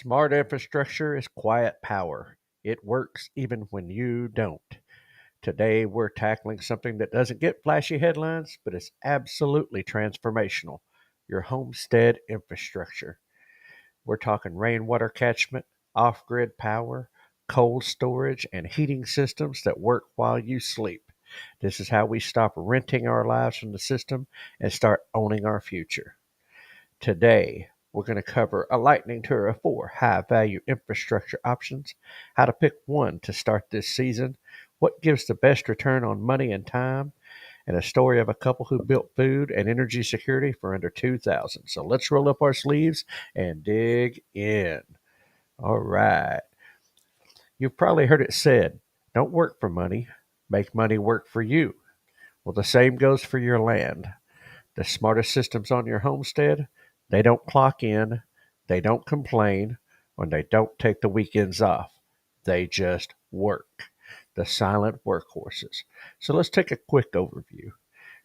Smart infrastructure is quiet power. It works even when you don't. Today, we're tackling something that doesn't get flashy headlines, but is absolutely transformational: your homestead infrastructure. We're talking rainwater catchment, off grid power, cold storage, and heating systems that work while you sleep. This is how we stop renting our lives from the system and start owning our future. Today, we're going to cover a lightning tour of four high value infrastructure options, how to pick one to start this season, what gives the best return on money and time, and a story of a couple who built food and energy security for under 2000. So let's roll up our sleeves and dig in. All right. You've probably heard it said, don't work for money, make money work for you. Well, the same goes for your land. The smartest systems on your homestead, they don't clock in, they don't complain, and they don't take the weekends off. They just work. The silent workhorses. So let's take a quick overview.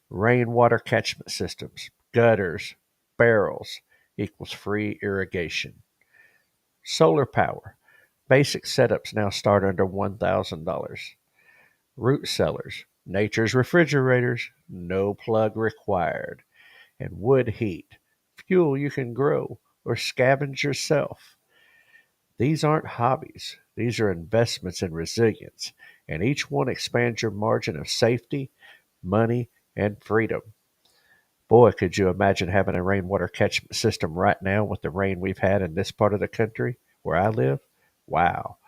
Rainwater catchment systems, gutters, barrels equals free irrigation. Solar power. Basic setups now start under $1,000. Root cellars, nature's refrigerators, no plug required. And wood heat, fuel you can grow or scavenge yourself. These aren't hobbies, these are investments in resilience, and each one expands your margin of safety, money, and freedom. Boy, could you imagine having a rainwater catchment system right now with the rain we've had in this part of the country where I live? Wow.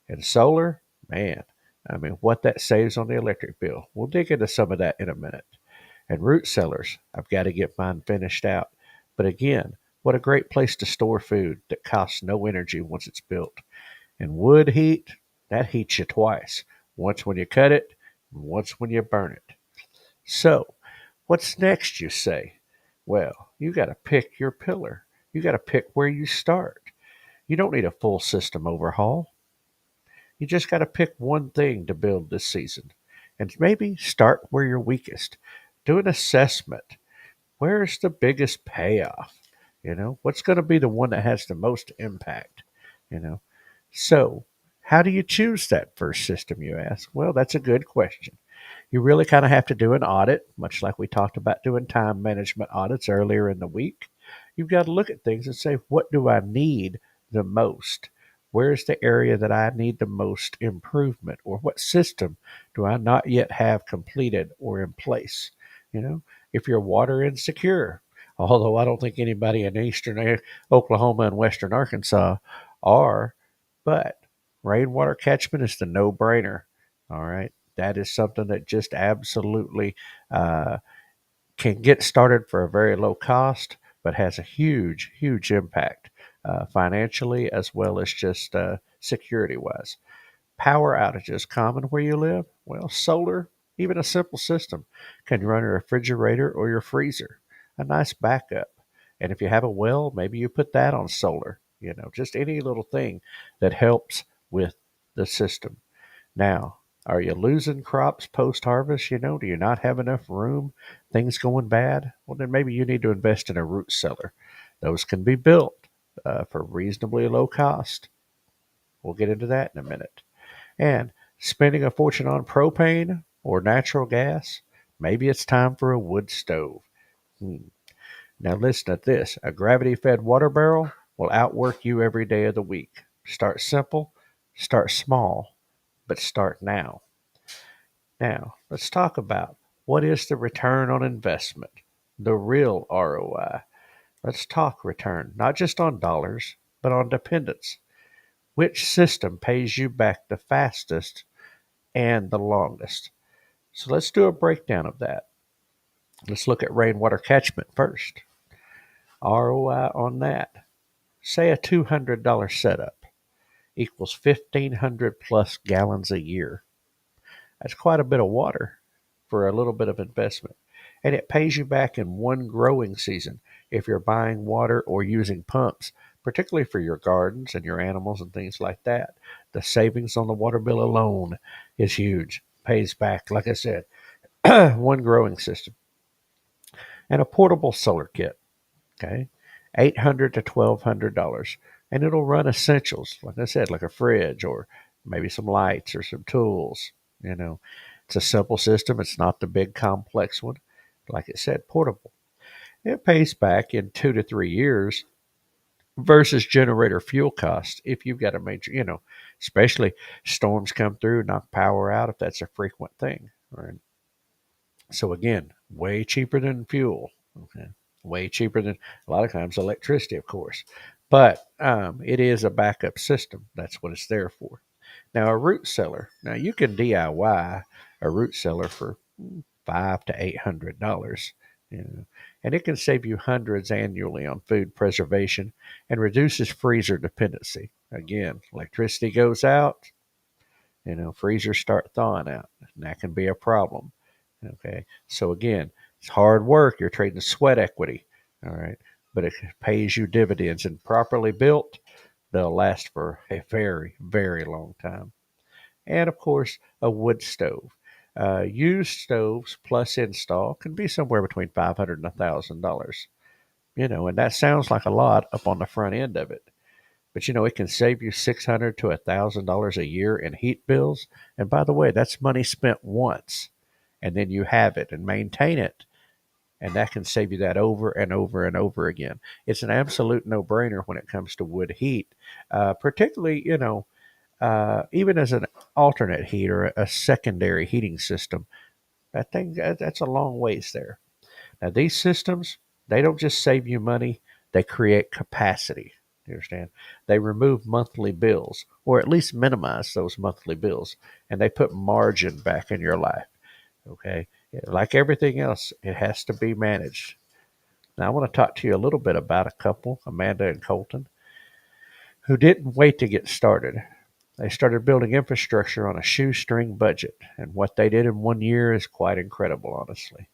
And solar, man, I mean, what that saves on the electric bill. We'll dig into some of that in a minute. And root cellars, I've got to get mine finished out. But again, what a great place to store food that costs no energy once it's built. And wood heat, that heats you twice: once when you cut it, and once when you burn it. So, what's next, you say? Well, you got to pick your pillar. You got to pick where you start. You don't need a full system overhaul. You just got to pick one thing to build this season. And maybe start where you're weakest. Do an assessment. Where's the biggest payoff? What's going to be the one that has the most impact? You know, so how do you choose that first system, you ask? Well, that's a good question. You really kind of have to do an audit, much like we talked about doing time management audits earlier in the week. You've got to look at things and say, what do I need the most? Where's the area that I need the most improvement? Or what system do I not yet have completed or in place? You know, if you're water insecure, although I don't think anybody in eastern Oklahoma and western Arkansas are, but rainwater catchment is the no brainer. All right. That is something that just absolutely uh, can get started for a very low cost, but has a huge, huge impact financially as well as just security wise. Power outages common where you live? Well, solar, even a simple system, can run your refrigerator or your freezer. A nice backup. And if you have a well, maybe you put that on solar. Just any little thing that helps with the system. Now, are you losing crops post harvest? Do you not have enough room? Things going bad? Well, then maybe you need to invest in a root cellar. Those can be built for reasonably low cost. We'll get into that in a minute. And spending a fortune on propane or natural gas? Maybe it's time for a wood stove. Hmm. Now, listen to this: a gravity fed water barrel will outwork you every day of the week. Start simple, start small, but start now. Now, let's talk about what is the return on investment, the real ROI. Let's talk return, not just on dollars, but on dependence. Which system pays you back the fastest and the longest? So let's do a breakdown of that. Let's look at rainwater catchment first. ROI on that. Say a $200 setup equals 1,500 plus gallons a year. That's quite a bit of water for a little bit of investment. And it pays you back in one growing season if you're buying water or using pumps, particularly for your gardens and your animals and things like that. The savings on the water bill alone is huge. Pays back, like I said, one growing system. And a portable solar kit, okay? $800 to $1,200. and it'll run essentials, like I said, like a fridge or maybe some lights or some tools. You know, it's a simple system. It's not the big complex one. Like it said, portable. It pays back in 2 to 3 years versus generator fuel costs if you've got a major, especially storms come through, knock power out if that's a frequent thing. Right. So again, way cheaper than fuel. Okay. Way cheaper than a lot of times electricity, of course. But it is a backup system. That's what it's there for. Now, a root cellar. Now, you can DIY a root cellar for $500 to $800, you know, and it can save you hundreds annually on food preservation and reduces freezer dependency. Again, electricity goes out, freezers start thawing out, and that can be a problem. Okay, so again, it's hard work. You're trading sweat equity, all right, but it pays you dividends, and properly built, they'll last for a very, very long time. And of course, a wood stove. Used stoves plus install can be somewhere between $500 and $1,000. And that sounds like a lot up on the front end of it. But it can save you $600 to $1,000 a year in heat bills. And by the way, that's money spent once, and then you have it and maintain it, and that can save you that over and over and over again. It's an absolute no-brainer when it comes to wood heat, particularly even as an alternate heat or a secondary heating system. That's a long ways there. Now these systems, they don't just save you money; they create capacity. You understand? They remove monthly bills, or at least minimize those monthly bills, and they put margin back in your life. Okay, like everything else, it has to be managed. Now I want to talk to you a little bit about a couple, Amanda and Colton, who didn't wait to get started. They started building infrastructure on a shoestring budget, and what they did in 1 year is quite incredible, honestly.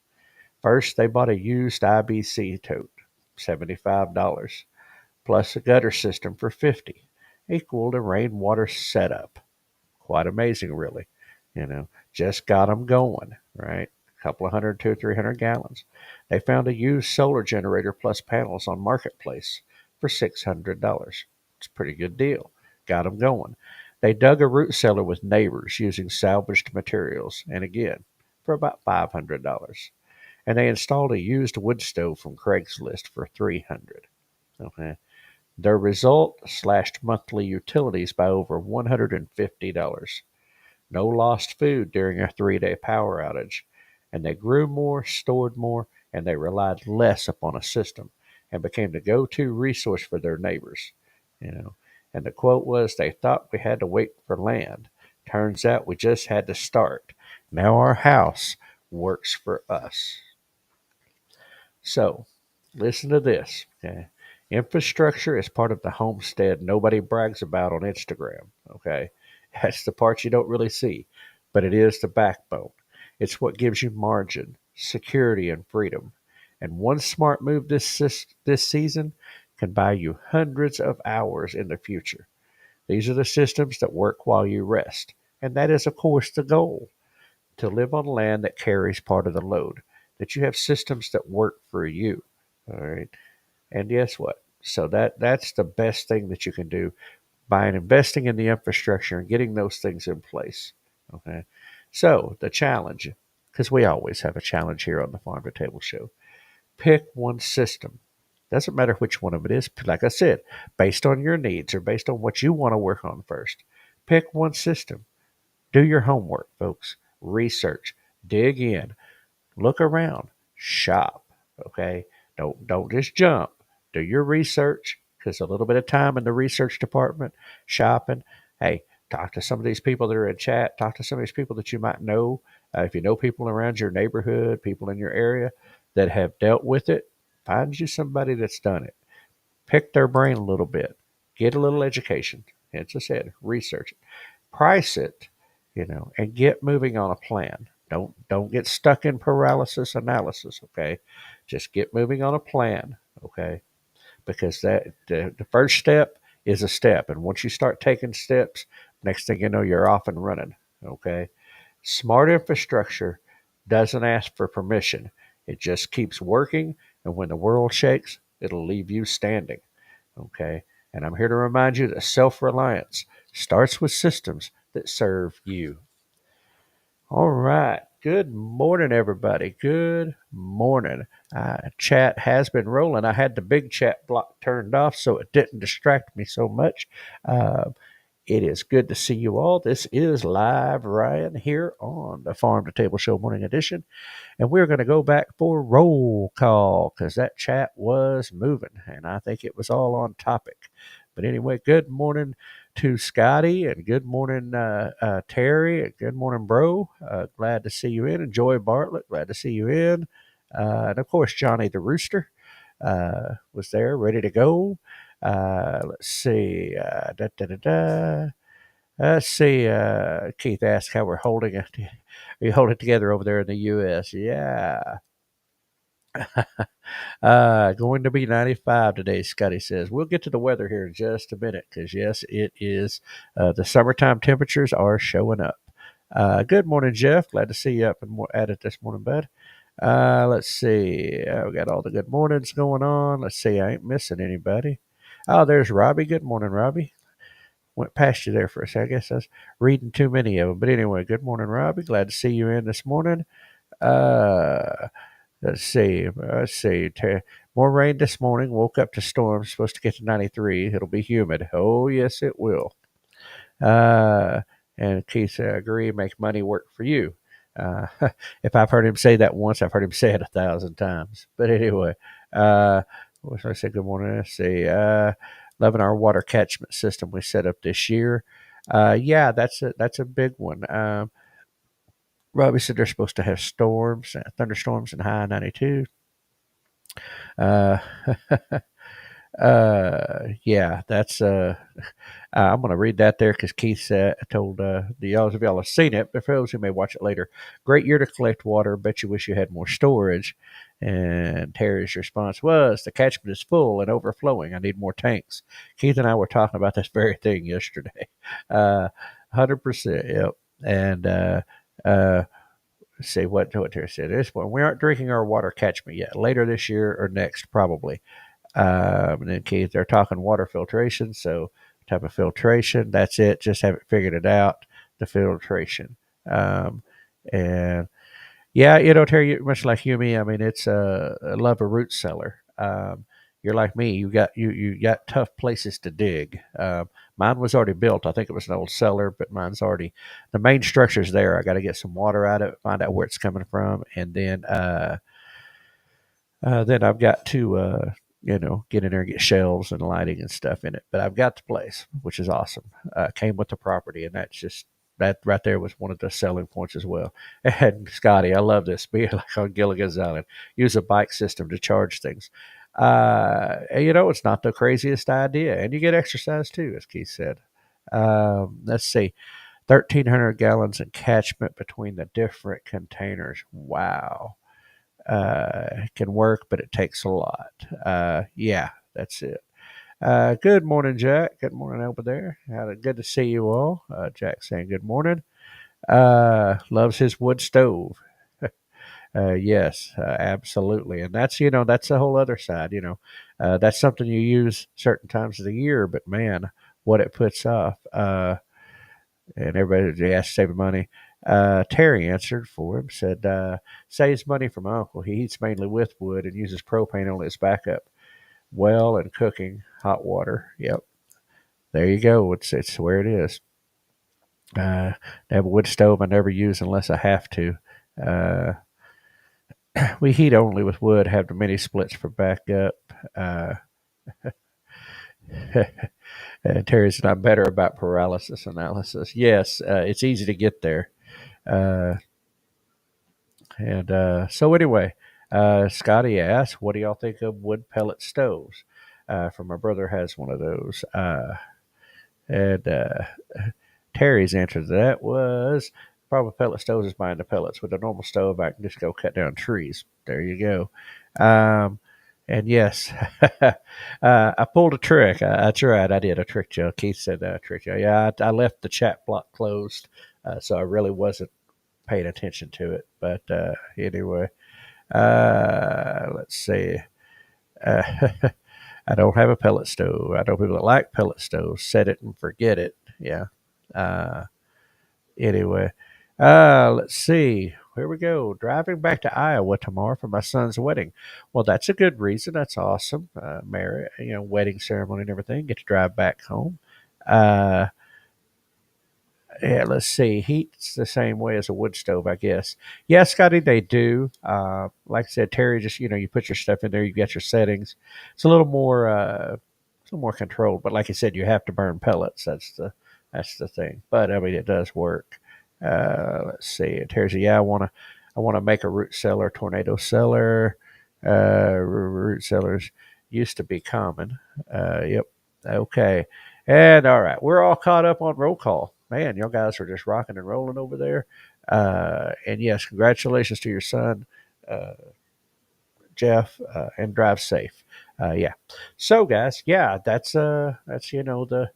First, they bought a used IBC tote, $75, plus a gutter system for $50, equal to rainwater setup. Quite amazing, really. Just got them going, right? A couple of hundred, 200 or 300 gallons. They found a used solar generator plus panels on Marketplace for $600. It's a pretty good deal. Got them going. They dug a root cellar with neighbors using salvaged materials, and again, for about $500. And they installed a used wood stove from Craigslist for $300. Okay. Their result slashed monthly utilities by over $150. No lost food during a 3-day power outage. And they grew more, stored more, and they relied less upon a system and became the go-to resource for their neighbors. You know, and the quote was, they thought we had to wait for land. Turns out we just had to start. Now our house works for us. So, listen to this. Okay? Infrastructure is part of the homestead nobody brags about on Instagram. Okay, that's the part you don't really see, but it is the backbone. It's what gives you margin, security, and freedom. And one smart move this season can buy you hundreds of hours in the future. These are the systems that work while you rest, and that is, of course, the goal: to live on land that carries part of the load. That you have systems that work for you. All right. And guess what? So that's the best thing that you can do by investing in the infrastructure and getting those things in place. Okay. So the challenge, because we always have a challenge here on the Farm to Table Show, pick one system. Doesn't matter which one of it is. Like I said, based on your needs or based on what you want to work on first. Pick one system. Do your homework, folks. Research. Dig in. Look around, shop. Okay, don't just jump. Do your research, because a little bit of time in the research department, shopping. Hey, talk to some of these people that are in chat. Talk to some of these people that you might know. If you know people around your neighborhood, people in your area that have dealt with it, find you somebody that's done it. Pick their brain a little bit. Get a little education. As I said, research it, price it, and get moving on a plan. Don't get stuck in paralysis analysis, okay? Just get moving on a plan, okay? Because the first step is a step, and once you start taking steps, next thing you know, you're off and running, okay? Smart infrastructure doesn't ask for permission. It just keeps working, and when the world shakes, it'll leave you standing, okay? And I'm here to remind you that self-reliance starts with systems that serve you. All right. Good morning, everybody. Good morning. Chat has been rolling. I had the big chat block turned off so it didn't distract me so much. Uh, it is good to see you all. This is Live Ryan here on the Farm to Table Show Morning Edition. And we're going to go back for roll call because that chat was moving and I think it was all on topic. But anyway, good morning to Scotty and good morning, Terry, and good morning, bro. Glad to see you in. And Joy Bartlett, glad to see you in. And of course, Johnny the Rooster was there, ready to go. Let's see. Let's see. Keith asked how we're holding it. We hold it together over there in the U.S. Yeah. Going to be 95 today, Scotty says. We'll get to the weather here in just a minute because, yes, it is. The summertime temperatures are showing up. Good morning, Jeff. Glad to see you up and more at it this morning, bud. Let's see. We got all the good mornings going on. Let's see. I ain't missing anybody. Oh, there's Robbie. Good morning, Robbie. Went past you there for a second. I guess I was reading too many of them. But anyway, good morning, Robbie. Glad to see you in this morning. Let's see. More rain this morning. Woke up to storms. Supposed to get to 93. It'll be humid. Oh, yes, it will. Uh, and Keith, agree, make money work for you. Uh, if I've heard him say that once, I've heard him say it 1,000 times. But anyway, what should I say? Good morning. Let's see. Loving our water catchment system we set up this year. Yeah, that's a big one. Robbie said they're supposed to have storms, thunderstorms, and high 92. Uh, yeah, that's I'm going to read that there because Keith told the y'all if y'all have seen it, but for those who may watch it later, great year to collect water. Bet you wish you had more storage. And Terry's response was, the catchment is full and overflowing. I need more tanks. Keith and I were talking about this very thing yesterday. 100%. Yep. And let's see what Terry said. This one, we aren't drinking our water catchment yet. Later this year or next, probably. And then Keith, they're talking water filtration. So type of filtration, that's it. Just haven't figured it out. The filtration. And yeah, Terry, much like you and me, I mean, it's I love a root cellar. You're like me. You got tough places to dig. Mine was already built. I think it was an old cellar, but mine's already the main structure's there. I got to get some water out of it, find out where it's coming from, and then I've got to get in there and get shelves and lighting and stuff in it. But I've got the place, which is awesome. Came with the property, and that right there was one of the selling points as well. And Scotty, I love this. Being like on Gilligan's Island, use a bike system to charge things. It's not the craziest idea, and you get exercise too, as Keith said. Let's see, 1,300 gallons in catchment between the different containers. Wow. It can work, but it takes a lot. Yeah, that's it. Good morning, Jack. Good morning over there. Good to see you all. Jack saying good morning. Loves his wood stove. Yes, absolutely. And that's the whole other side, that's something you use certain times of the year, but man, what it puts off. And everybody asked saving money. Terry answered for him, said, saves money from uncle. He eats mainly with wood and uses propane only as backup. Well, and cooking hot water. Yep. There you go. It's where it is. I have a wood stove I never use unless I have to. Uh, we heat only with wood, have the mini splits for backup. Terry's not better about paralysis analysis. Yes, it's easy to get there. Uh, so anyway, Scotty asked, what do y'all think of wood pellet stoves? For my brother has one of those. And Terry's answer to that was probably pellet stoves is buying the pellets. With a normal stove, I can just go cut down trees. There you go. And yes, I pulled a trick. That's right. I did a trick, Joe. Keith said trick, Joe. Yeah, I left the chat block closed, so I really wasn't paying attention to it. But anyway, let's see. Uh, I don't have a pellet stove. I know people that like pellet stoves. Set it and forget it. Yeah. Uh, anyway, let's see. Here we go. Driving back to Iowa tomorrow for my son's wedding. Well, that's a good reason. That's awesome. Marriage, wedding ceremony and everything. Get to drive back home. Uh, yeah, let's see. Heat's the same way as a wood stove, I guess. Yeah, Scotty, they do. Like I said, Terry, just you put your stuff in there. You get your settings. It's a little more, controlled. But like I said, you have to burn pellets. That's the thing. But I mean, it does work. Let's see. Terry said, "Yeah, I want to make a root cellar, tornado cellar. Root cellars used to be common. Yep. Okay." And all right, we're all caught up on roll call. Man, you guys are just rocking and rolling over there. And yes, congratulations to your son, uh, Jeff, and drive safe. Yeah. So, guys, yeah, that's that's the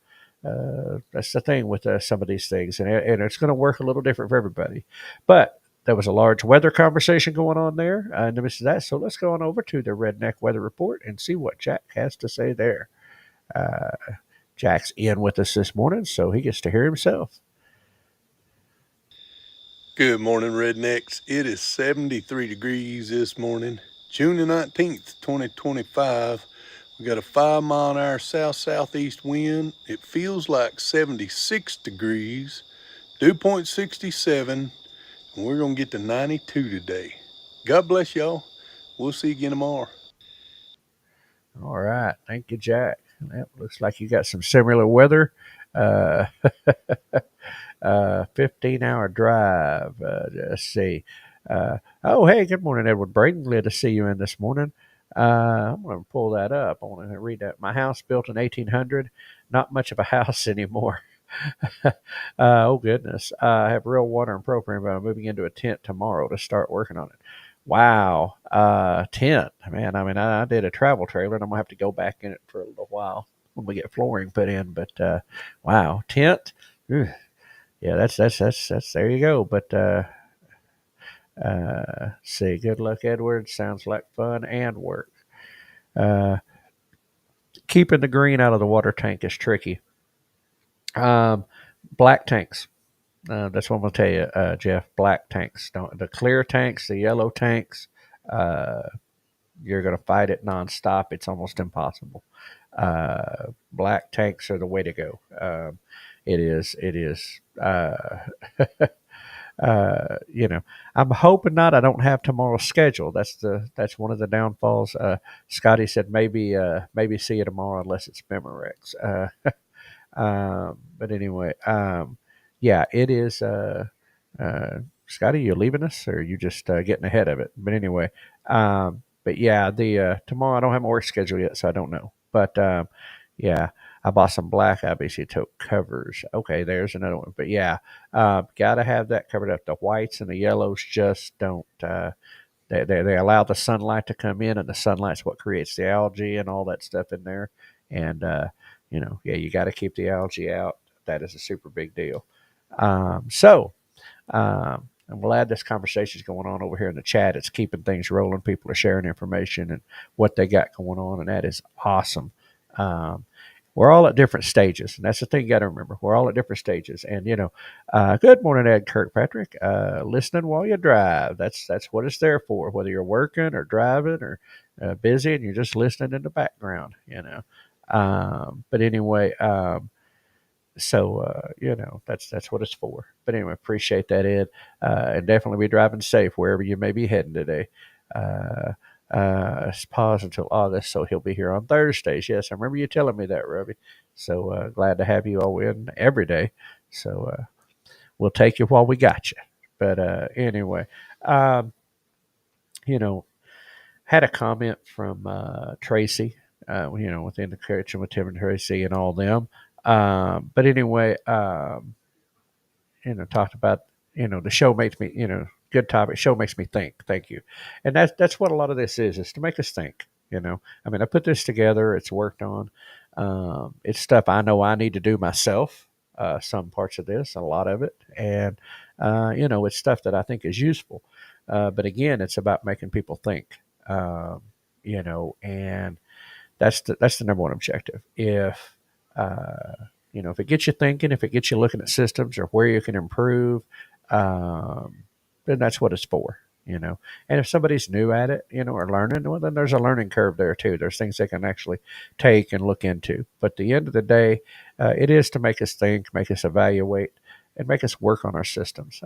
thing with some of these things, and it's going to work a little different for everybody. But there was a large weather conversation going on there, and this is that. So let's go on over to the Redneck Weather Report and see what Jack has to say there. Uh, Jack's in with us this morning, so he gets to hear himself. Good morning, rednecks. It is 73 degrees this morning, June the 19th, 2025. We got a 5 mile an hour south southeast wind. It feels like 76 degrees, dew point 67, and we're going to get to 92 today. God bless y'all. We'll see you again tomorrow. All right, thank you, Jack. That looks like you got some similar weather. Uh, 15-hour drive. Let's see. Oh, hey, good morning, Edward Braden. Glad to see you in this morning. I'm going to pull that up. I want to read that. My house built in 1800. Not much of a house anymore. Oh, goodness. I have real water and propane, but I'm moving into a tent tomorrow to start working on it. Wow. Tent. Man, I mean, I did a travel trailer and I'm going to have to go back in it for a little while when we get flooring put in. But wow, tent. Ugh. Yeah, that's there you go. But see, good luck, Edward. Sounds like fun and work. Uh, Keeping the green out of the water tank is tricky. Um, Black tanks. That's what I'm gonna tell you, Jeff. Black tanks. Don't the clear tanks, the yellow tanks. Uh, you're gonna fight it nonstop. It's almost impossible. Black tanks are the way to go. It is. It is. You know, I'm hoping not. I don't have tomorrow's schedule. That's one of the downfalls. Scotty said maybe see you tomorrow unless it's Memorex. But anyway, yeah, it is. Scotty, you leaving us, or are you just getting ahead of it? But anyway, but yeah, the tomorrow I don't have my work schedule yet, so I don't know. But yeah, I bought some black IBC tote covers. Okay, there's another one. But yeah, got to have that covered up. The whites and the yellows just don't. They allow the sunlight to come in, and the sunlight's what creates the algae and all that stuff in there. And yeah, you got to keep the algae out. That is a super big deal. I'm glad this conversation is going on over here in the chat. It's keeping things rolling. People are sharing information and what they got going on, and that is awesome. Um, we're all at different stages, and that's the thing you got to remember. We're all at different stages, and good morning, Ed Kirkpatrick. Listening while you drive. That's what it's there for. Whether you're working or driving or busy, and you're just listening in the background. But anyway, that's what it's for. But anyway, appreciate that, Ed, and definitely be driving safe wherever you may be heading today. Uh, it's paused until August, so he'll be here on Thursdays. Yes, I remember you telling me that, Robbie. So glad to have you all in every day. So we'll take you while we got you. But anyway, um, you know, had a comment from Tracy. Within the kitchen with Tim and Tracy and all them. But anyway, talked about, the show makes me, good topic. Show makes me think. Thank you. And that's what a lot of this is to make us think. I mean, I put this together. It's worked on. It's stuff I know I need to do myself. Some parts of this, a lot of it, and it's stuff that I think is useful. But again, it's about making people think. And That's the number one objective. If if it gets you thinking, if it gets you looking at systems or where you can improve, um, then that's what it's for. And if somebody's new at it, or learning, well, then there's a learning curve there too. There's things they can actually take and look into. But at the end of the day, it is to make us think, make us evaluate, and make us work on our systems.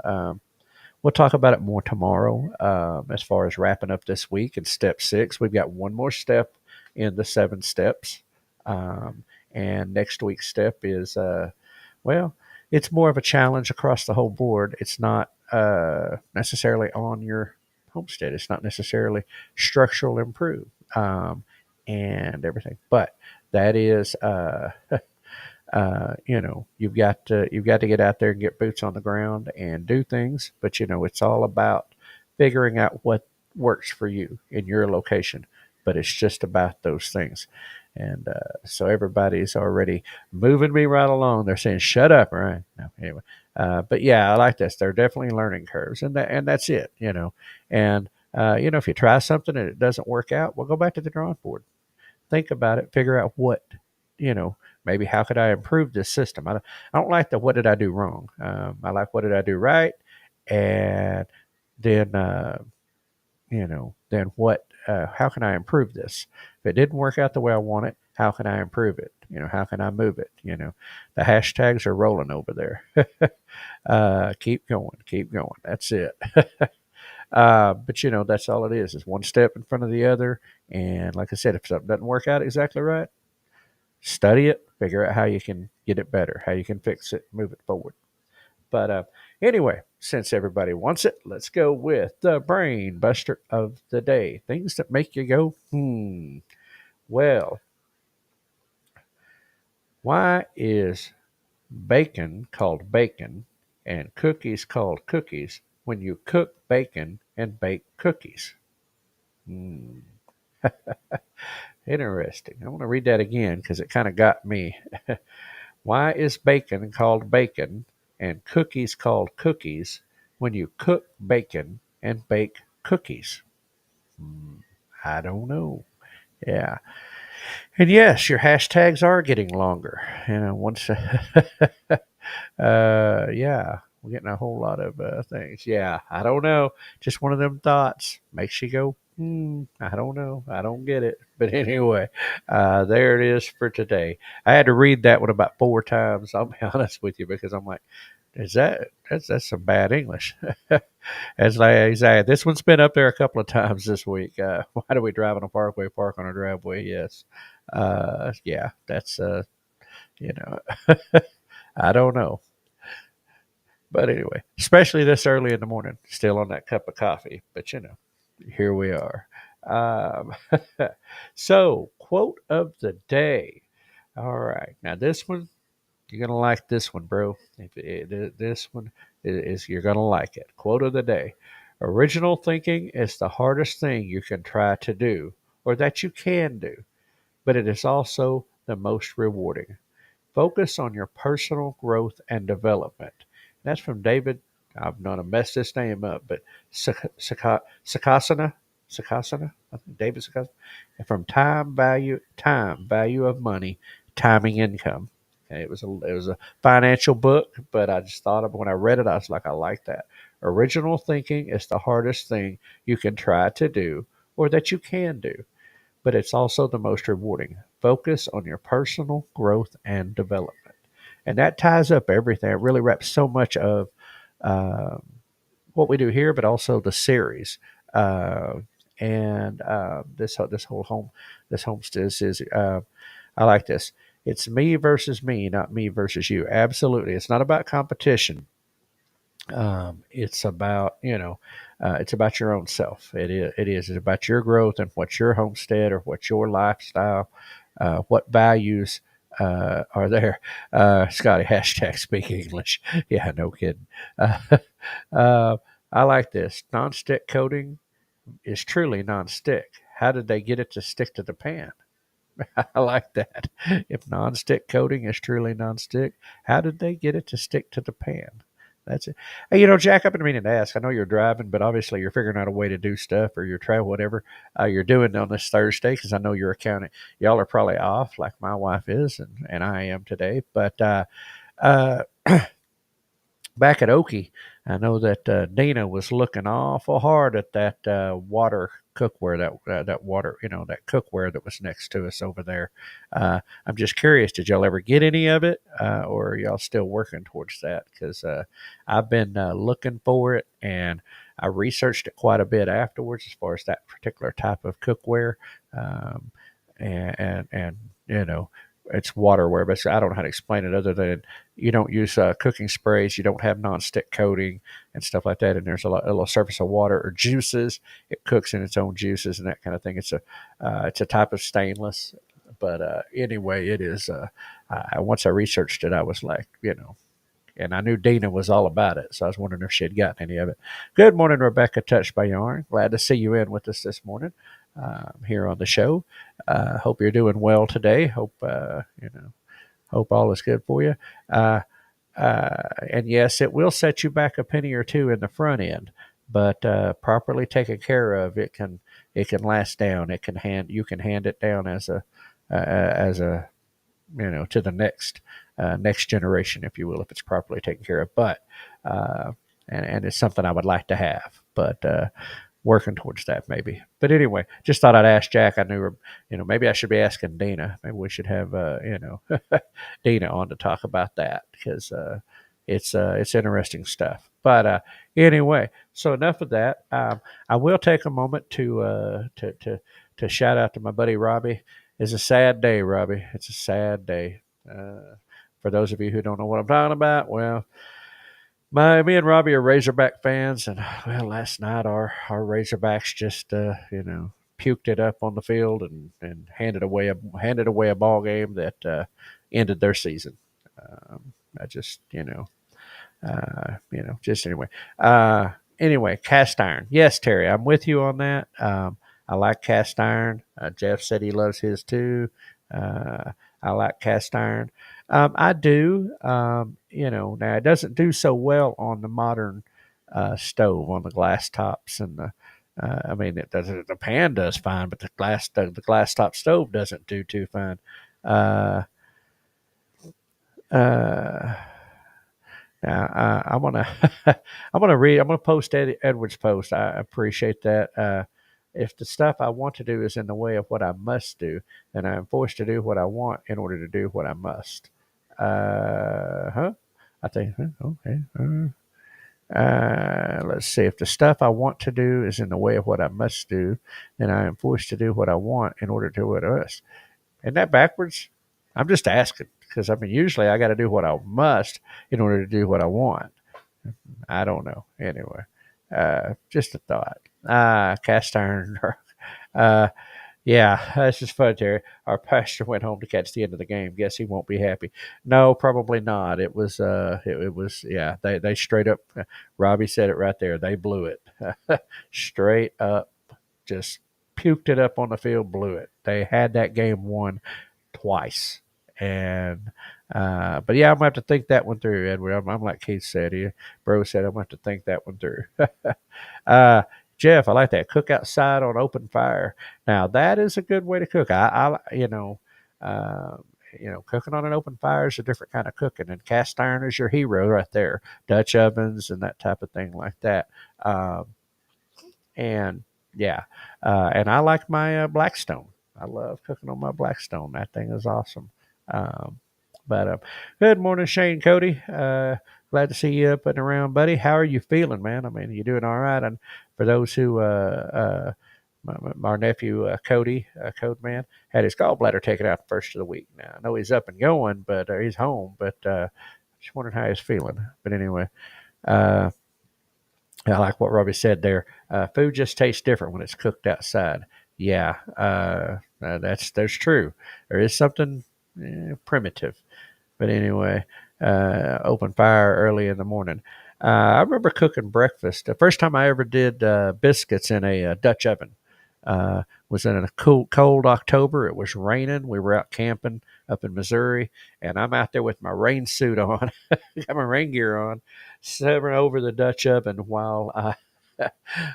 We'll talk about it more tomorrow as far as wrapping up this week in step 6. We've got one more step in the 7 steps. Um, and next week's step is, well, it's more of a challenge across the whole board. It's not necessarily on your homestead, it's not necessarily structural improve and everything. But that is you've got to get out there and get boots on the ground and do things. But it's all about figuring out what works for you in your location. But it's just about those things. And so everybody's already moving me right along. They're saying, "Shut up!" Right? No, anyway. But yeah, I like this. They're definitely learning curves, and that's it. And if you try something and it doesn't work out, well, go back to the drawing board, think about it, figure out what, you know, maybe how could I improve this system. I don't like the what did I do wrong. I like what did I do right, and then then what? How can I improve this? If it didn't work out the way I want it, how can I improve it? How can I move it? The hashtags are rolling over there. Keep going, keep going. That's it. But that's all it is one step in front of the other. And like I said, if something doesn't work out exactly right, study it, figure out how you can get it better, how you can fix it, move it forward. But anyway, since everybody wants it, let's go with the brain buster of the day. Things that make you go, Well, why is bacon called bacon and cookies called cookies when you cook bacon and bake cookies? Hmm. Interesting. I want to read that again because it kind of got me. Why is bacon called bacon and cookies called cookies when you cook bacon and bake cookies? Hmm, I don't know. Yeah. And yes, your hashtags are getting longer. Once, yeah, we're getting a whole lot of things. Yeah, I don't know. Just one of them thoughts makes you go, I don't know. I don't get it. But anyway, there it is for today. I had to read that one about 4 times. I'll be honest with you because I'm like, that's some bad English. As I say, this one's been up there a couple of times this week. Why do we drive on a parkway, park on a driveway? Yes. Yeah, that's you know, I don't know. But anyway, especially this early in the morning, still on that cup of coffee. But here we are. Um, so, quote of the day. All right, now this one you're gonna like this one, bro. This one is you're gonna like it. Quote of the day: Original thinking is the hardest thing you can try to do, or that you can do, but it is also the most rewarding. Focus on your personal growth and development. That's from David. I'm going to mess this name up, but Sakasana, Sakasana, I think David Sakasana, from time value of money, timing income. Okay, it was a financial book, but I just thought of when I read it, I was like, I like that. Original thinking is the hardest thing you can try to do, or that you can do, but it's also the most rewarding. Focus on your personal growth and development. And that ties up everything. It really wraps so much of uh, what we do here, but also the series. Uh, and this whole this homestead is I like this. It's me versus me, not me versus you. Absolutely, it's not about competition. It's about it's about your own self. It is it's about your growth and what your homestead or what your lifestyle, what values are there. Scotty, hashtag speak English. Yeah, no kidding. Uh, uh, I like this. Non-stick coating is truly non-stick. How did they get it to stick to the pan? I like that. If non-stick coating is truly non-stick, how did they get it to stick to the pan? That's it. Hey, Jack, I've been meaning to ask. I know you're driving, but obviously you're figuring out a way to do stuff or you're travel, whatever you're doing on this Thursday, because I know you're accounting. Y'all are probably off, like my wife is, and I am today. But uh, back at Okie, I know that Dina was looking awful hard at that water cookware, that water, that cookware that was next to us over there. I'm just curious, did y'all ever get any of it, or are y'all still working towards that? Because I've been looking for it, and I researched it quite a bit afterwards as far as that particular type of cookware, um, and you know. It's waterware, but I don't know how to explain it other than you don't use cooking sprays, you don't have nonstick coating and stuff like that, and there's a little surface of water or juices. It cooks in its own juices and that kind of thing. It's a type of stainless, but anyway, it is. Once I researched it, I was like, and I knew Dina was all about it, so I was wondering if she had gotten any of it. Good morning, Rebecca, touched by yarn. Glad to see you in with us this morning here on the show. Hope you're doing well today. Hope all is good for you. Uh, and yes, it will set you back a penny or two in the front end, but properly taken care of, it can last down. You can hand it down as a to the next generation, if you will, if it's properly taken care of. But uh, and it's something I would like to have, but working towards that maybe. But anyway, just thought I'd ask Jack. I knew, maybe I should be asking Dina. Maybe we should have, Dina on to talk about that because it's interesting stuff. But anyway, so enough of that. I will take a moment to shout out to my buddy Robbie. It's a sad day, Robbie. It's a sad day. For those of you who don't know what I'm talking about, well, me and Robbie are Razorback fans, and well, last night our Razorbacks just puked it up on the field and handed away a ball game that ended their season. I just just anyway. Cast iron. Yes, Terry, I'm with you on that. I like cast iron. Jeff said he loves his too. I like cast iron. I do. Now it doesn't do so well on the modern stove, on the glass tops and the. I mean, the pan does fine, but the glass top stove doesn't do too fine. Uh, uh, Now, I'm gonna I'm gonna read. I'm gonna post Edward's post. I appreciate that. If the stuff I want to do is in the way of what I must do, then I am forced to do what I want in order to do what I must. Huh? I think. Okay. Let's see. If the stuff I want to do is in the way of what I must do, then I am forced to do what I want in order to do what I must. Isn't that backwards? I'm just asking because I mean, usually I got to do what I must in order to do what I want. I don't know. Anyway, just a thought. Cast iron. uh, yeah, that's just fun, Terry. Our pastor went home to catch the end of the game. Guess he won't be happy. No, probably not. It was, yeah, they straight up, Robbie said it right there. They blew it. Straight up, just puked it up on the field, blew it. They had that game won twice. And but yeah, I'm gonna have to think that one through, Edward. I'm like Keith said, bro said, I'm gonna have to think that one through. uh, Jeff, I like that. Cook outside on open fire. Now that is a good way to cook. Uh, cooking on an open fire is a different kind of cooking, and cast iron is your hero right there. Dutch ovens and that type of thing like that. And yeah, and I like my Blackstone. I love cooking on my Blackstone. That thing is awesome. Um, but good morning, Shane Cody. Glad to see you up and around, buddy. How are you feeling, man? I mean, you doing all right? And for those who, our nephew Cody, Code Man, had his gallbladder taken out the first of the week. Now I know he's up and going, but he's home. But just wondering how he's feeling. But anyway, uh, I like what Robbie said there. Food just tastes different when it's cooked outside. Yeah, that's true. There is something primitive, but anyway, open fire early in the morning. I remember cooking breakfast. The first time I ever did biscuits in a Dutch oven. Was in a cold October. It was raining. We were out camping up in Missouri, and I'm out there with my rain suit on, got my rain gear on, severing over the Dutch oven while I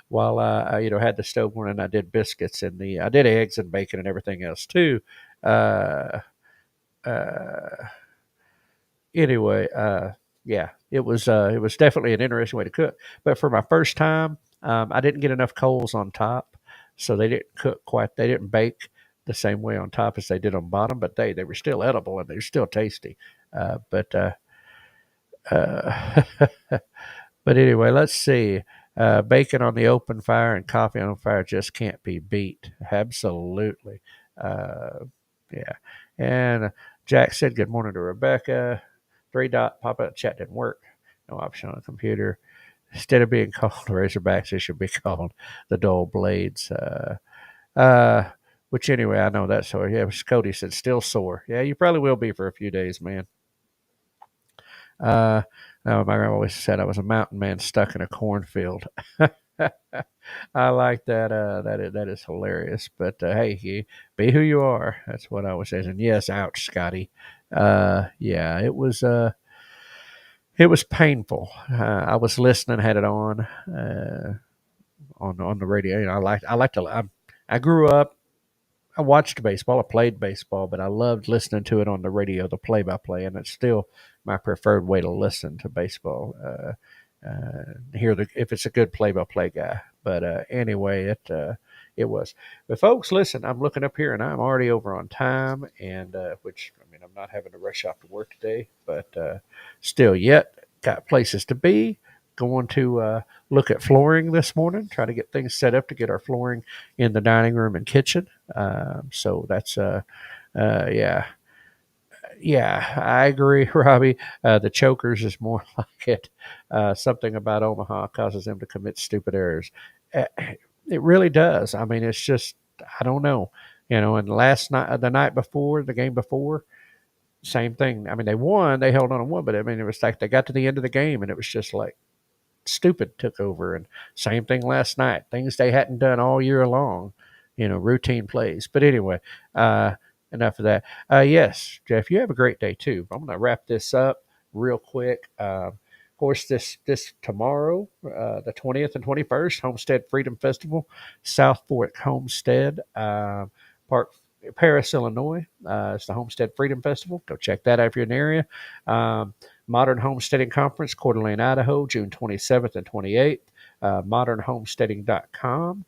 while I had the stove on, and I did biscuits and I did eggs and bacon and everything else too. Uh, uh, anyway, yeah, it was definitely an interesting way to cook. But for my first time, I didn't get enough coals on top, so they didn't cook quite. They didn't bake the same way on top as they did on bottom, but they were still edible and they were still tasty. But uh, but anyway, let's see. Bacon on the open fire and coffee on the fire just can't be beat. Absolutely. Uh, yeah. And Jack said, "Good morning to Rebecca." Three dot pop up chat didn't work. No option on the computer. Instead of being called Razorbacks, it should be called the Dull Blades. Uh, which anyway, I know that's sore. Yeah, Cody said still sore. Yeah, you probably will be for a few days, man. Uh, no, my grandma always said I was a mountain man stuck in a cornfield. I like that. That is hilarious. But hey, be who you are. That's what I always say. And yes, ouch, Scotty. Yeah, it was painful. I was listening, had it on the radio. I like to. I grew up. I watched baseball. I played baseball, but I loved listening to it on the radio, the play-by-play, and it's still my preferred way to listen to baseball. Hear if it's a good play-by-play guy. But anyway, it was. But folks, listen, I'm looking up here, and I'm already over on time, and which I mean, I'm not having to rush off to work today, but still, yet got places to be. Going to look at flooring this morning, try to get things set up to get our flooring in the dining room and kitchen. So that's yeah, yeah, I agree, Robbie. The chokers is more like it. Something about Omaha causes them to commit stupid errors. Uh, it really does. I mean, it's just I don't know. And last night, the night before, the game before, same thing. I mean, they won, they held on and won, but I mean, it was like they got to the end of the game, and it was just like stupid took over. And same thing last night. Things they hadn't done all year long, routine plays. But anyway, uh, enough of that. Yes, Jeff, you have a great day too. I'm going to wrap this up real quick. Of course, this tomorrow, the 20th and 21st, Homestead Freedom Festival, South Fork Homestead, Park Paris, Illinois. It's the Homestead Freedom Festival. Go check that out if you're in the area. Modern Homesteading Conference, Coeur d'Alene, Idaho, June 27th and 28th. Modernhomesteading.com.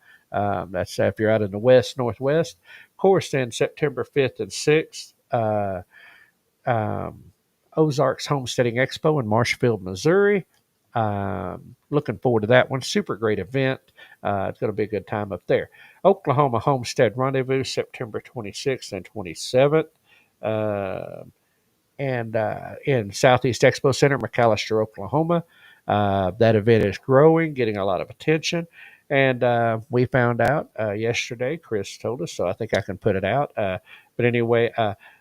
That's if you're out in the west, northwest. Of course, then September 5th and 6th, um, Ozarks Homesteading Expo in Marshfield, Missouri. Looking forward to that one. Super great event. It's going to be a good time up there. Oklahoma Homestead Rendezvous, September 26th and 27th. And in Southeast Expo Center, McAllister, Oklahoma. That event is growing, getting a lot of attention. And we found out yesterday, Chris told us, so I think I can put it out. But anyway,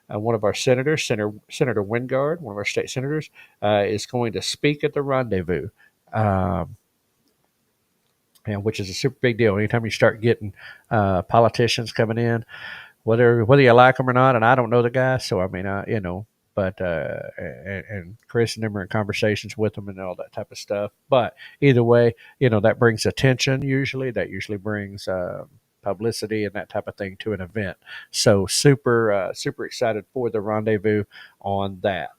one of our senators, Senator Wingard, one of our state senators, is going to speak at the rendezvous. Um, and which is a super big deal. Anytime you start getting politicians coming in, whether you like them or not, and I don't know the guy, so I mean, but and Chris and them are in conversations with them and all that type of stuff. But either way, that brings attention. That usually brings publicity and that type of thing to an event. So super excited for the rendezvous on that.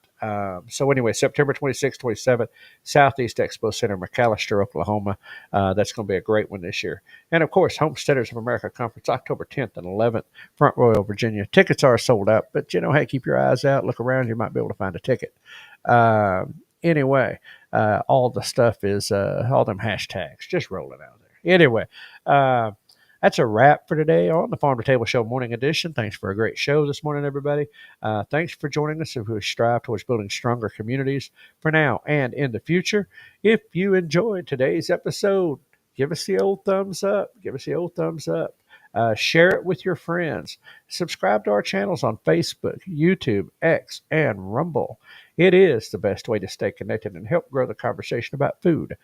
So anyway, September 26th, 27th, Southeast Expo Center, McAllister, Oklahoma. That's going to be a great one this year. And of course, Homesteaders of America Conference, October 10th and 11th, Front Royal, Virginia. Tickets are sold out, but hey, keep your eyes out, look around. You might be able to find a ticket. Anyway, all the stuff is all them hashtags just rolling out there. Anyway, that's a wrap for today on the Farm to Table Show Morning Edition. Thanks for a great show this morning, everybody. Thanks for joining us as we strive towards building stronger communities for now and in the future. If you enjoyed today's episode, give us the old thumbs up. Give us the old thumbs up. Share it with your friends. Subscribe to our channels on Facebook, YouTube, X, and Rumble. It is the best way to stay connected and help grow the conversation about food,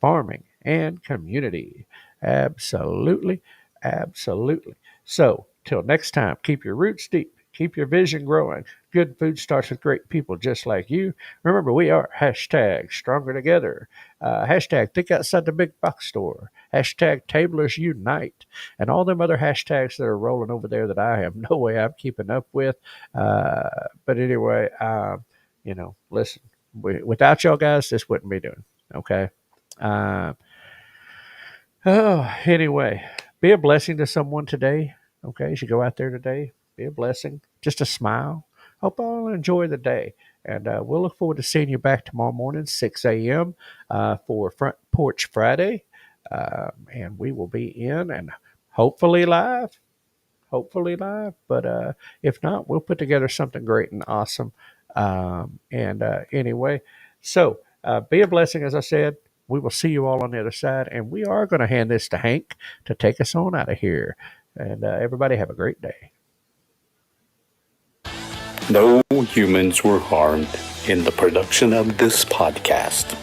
farming, and community. Absolutely. Absolutely. So, till next time, keep your roots deep, keep your vision growing. Good food starts with great people just like you. Remember, we are hashtag stronger together, hashtag think outside the big box store, hashtag tablers unite, and all them other hashtags that are rolling over there that I have no way I'm keeping up with. But anyway, listen, without y'all guys, this wouldn't be doing. Okay. Uh, anyway, be a blessing to someone today. Okay, as you go out there today, be a blessing. Just a smile. Hope all enjoy the day. And we'll look forward to seeing you back tomorrow morning, 6 a.m., for Front Porch Friday. And we will be in and hopefully live. Hopefully live. But if not, we'll put together something great and awesome. Anyway, so be a blessing, as I said. We will see you all on the other side, and we are going to hand this to Hank to take us on out of here. And everybody have a great day. No humans were harmed in the production of this podcast.